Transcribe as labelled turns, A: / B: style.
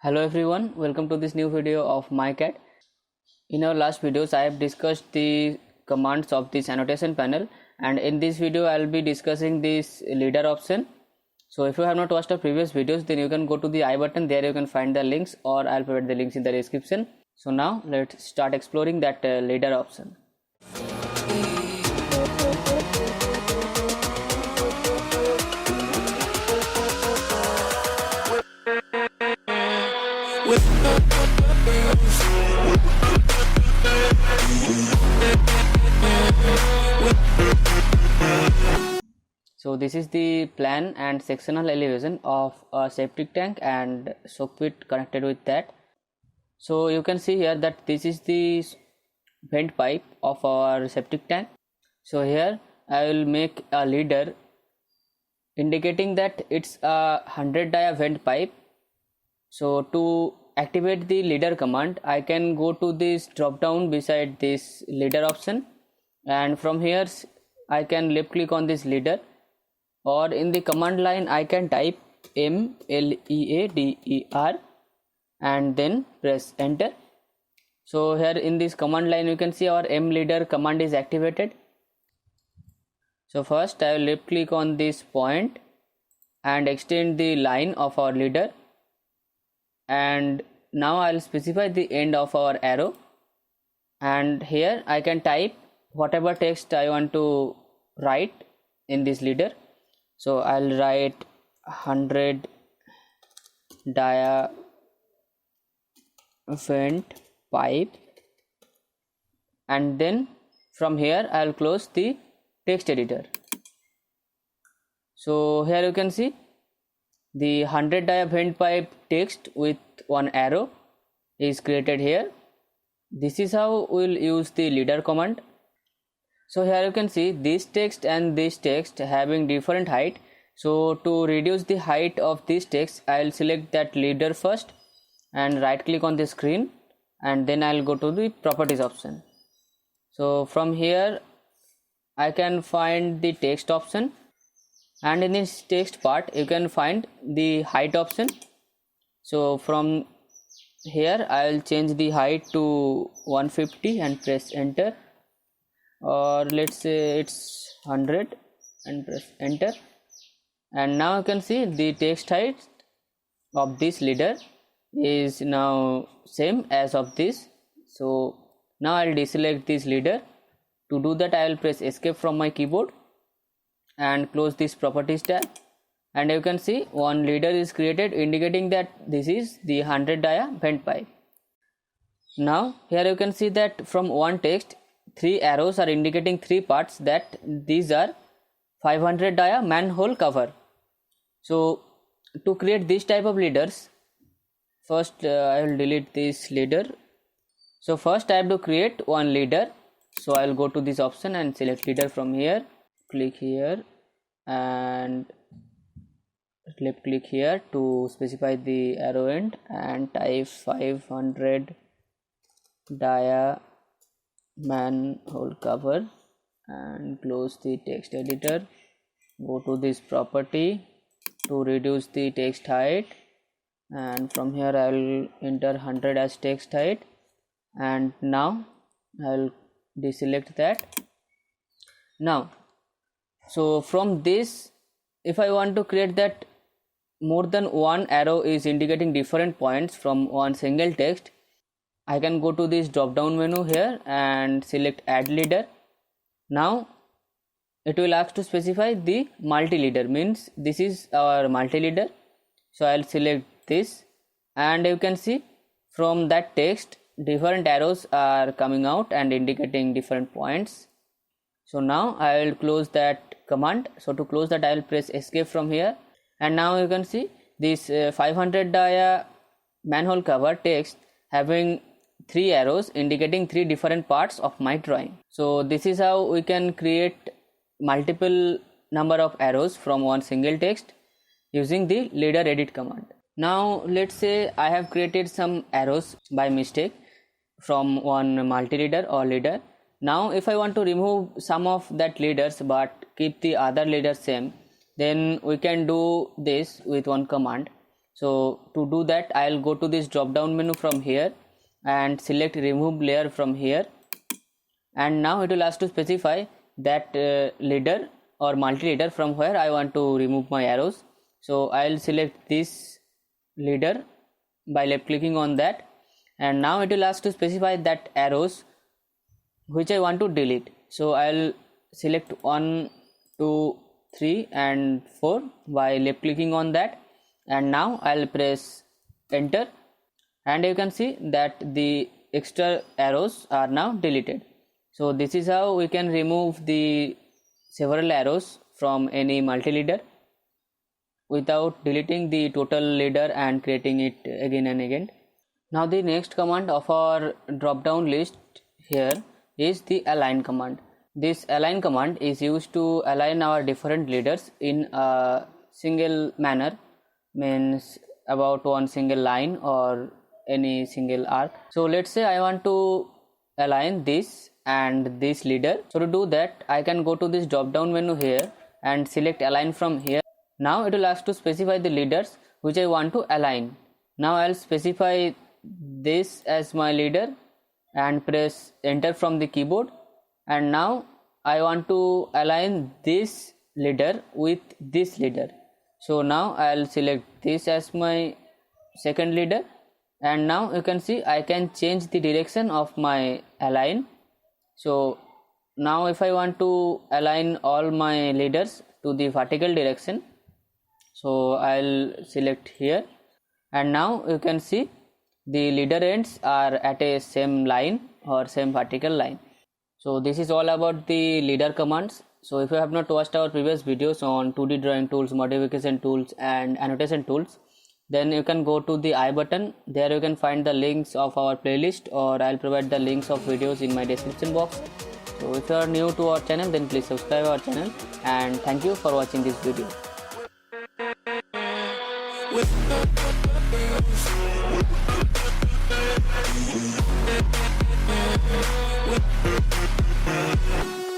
A: Hello everyone, welcome to this new video of MyCAD. In our last videos I have discussed the commands of this annotation panel, and in this video I will be discussing this leader option. So if you have not watched our previous videos, then you can go to the I button, there you can find the links, or I'll provide the links in the description. So now let's start exploring that leader option. So this is the plan and sectional elevation of a septic tank and soak pit connected with that. So you can see here that this is the vent pipe of our septic tank. So here I will make a leader indicating that it's a 100 dia vent pipe. So to activate the leader command, I can go to this drop down beside this leader option, and from here I can left click on this leader, or in the command line I can type MLEADER and then press enter. So here in this command line you can see our MLEADER command is activated. So first I will left click on this point and extend the line of our leader, and now I will specify the end of our arrow, and here I can type whatever text I want to write in this leader. So I'll write 100 dia vent pipe, and then from here I'll close the text editor. So here you can see the 100 dia vent pipe text with one arrow is created here. This is how we'll use the leader command. So here you can see this text and this text having different height. So to reduce the height of this text, I'll select that leader first and right click on the screen, and then I'll go to the properties option. So from here I can find the text option, and in this text part you can find the height option. So from here I'll change the height to 150 and press enter, or let's say it's 100 and press enter. And now you can see the text height of this leader is now same as of this. So now I'll deselect this leader. To do that I will press escape from my keyboard and close this properties tab, and you can see one leader is created indicating that this is the 100 dia vent pipe. Now here you can see that from one text 3 arrows are indicating 3 parts, that these are 500 dia manhole cover. So to create this type of leaders, first I will delete this leader. So first I have to create one leader. So I will go to this option and select leader from here, click here and left click here to specify the arrow end and type 500 dia manhole cover and close the text editor. Go to this property to reduce the text height, and from here I will enter 100 as text height, and now I will deselect that. Now so from this, if I want to create that more than one arrow is indicating different points from one single text, I can go to this drop down menu here and select add leader. Now it will ask to specify the multi-leader, means this is our multi-leader. So I'll select this, and you can see from that text different arrows are coming out and indicating different points. So now I will close that command. So to close that I will press escape from here, and now you can see this 500 dia manhole cover text having 3 arrows indicating 3 different parts of my drawing. So this is how we can create multiple number of arrows from one single text using the leader edit command. Now let's say I have created some arrows by mistake from one multi-leader or leader. Now if I want to remove some of that leaders but keep the other leaders same, then we can do this with one command. So to do that, I'll go to this drop down menu from here and select remove layer from here, and now it will ask to specify that leader or multi-leader from where I want to remove my arrows. So I'll select this leader by left clicking on that, and now it will ask to specify that arrows which I want to delete. So I'll select 1, 2, 3 and 4 by left clicking on that, and now I'll press enter, and you can see that the extra arrows are now deleted. So this is how we can remove the several arrows from any multi-leader without deleting the total leader and creating it again and again. Now the next command of our drop down list here is the align command. This align command is used to align our different leaders in a single manner, means about one single line or any single arc. So let's say I want to align this and this leader. So to do that, I can go to this drop down menu here and select align from here. Now it will ask to specify the leaders which I want to align. Now I'll specify this as my leader and press enter from the keyboard, and now I want to align this leader with this leader. So now I'll select this as my second leader, and now you can see I can change the direction of my align. So now if I want to align all my leaders to the vertical direction, so I'll select here, and now you can see the leader ends are at a same line or same vertical line. So this is all about the leader commands. So if you have not watched our previous videos on 2D drawing tools, modification tools and annotation tools, then you can go to the I button. There you can find the links of our playlist, or I'll provide the links of videos in my description box. So if you are new to our channel, then please subscribe our channel, and thank you for watching this video. With